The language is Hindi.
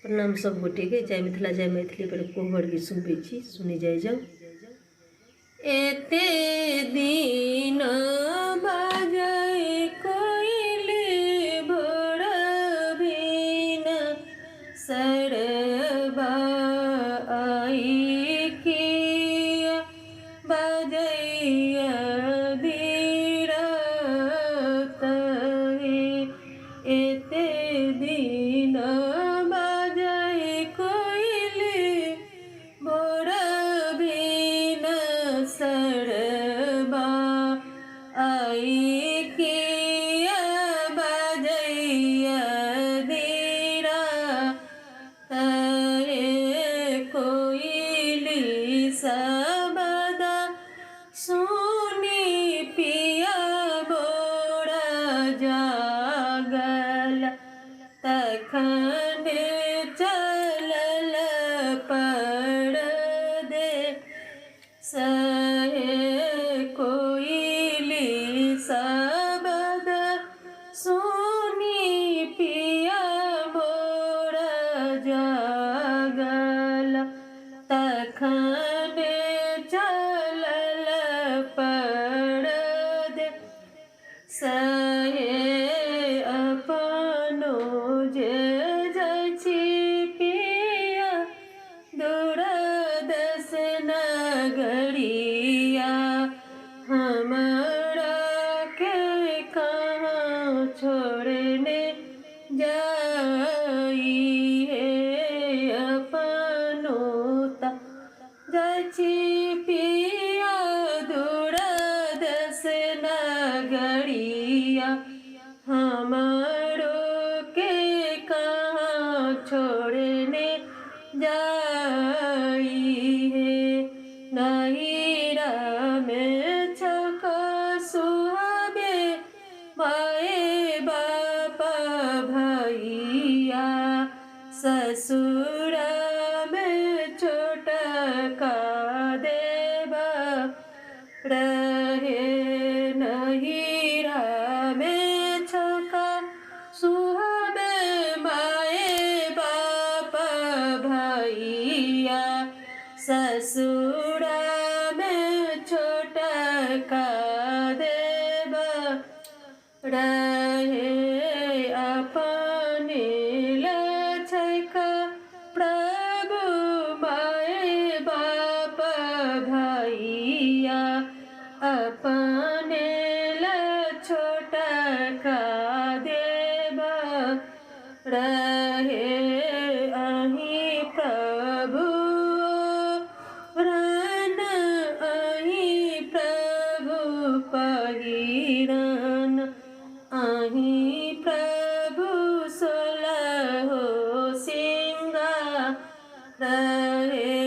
प्रणाम सब गोटे के। जय मिथिला जय मैथिली पर कोहबर गीत सुनबे छी, सुनी जाय जाओ। एते दिन बाजै कोइली भोर बिन सरबा आई किया बजैया धीरत हे। एते दिन बाजै कोइली भोर बिन सरबा आई किया बजैया धीरत हे। कोइली सबदा सुनी पिया बोरा जागल तखन चलल परदे सहे। कोइली सबदा सुनी पिया बोरा जागल तखन चलल परदे सहे। अपनो जे जाइ छी पिया दूर दस नगरिया, हमरा के कहाँ छोड़ने जाई हे। अपनो ता जाइ छी पिया दूर दस नगरिया, हमारो के कहाँ छोड़ने जाई है। नहिरा में छका सुहाबे माए बाप भैया, ससुर में छोटका देवा रहे। नहिरा में छका सुहाबे माए बाप भैया, ससुर में छोटका देवा रहे। अपने लछका प्रभु माए बाप भैया, अपने छोटका देवा रहे। अहि प्रभु रन अहि प्रभु पहिरन, अहि प्रभु सोलहो सिंगार रहे।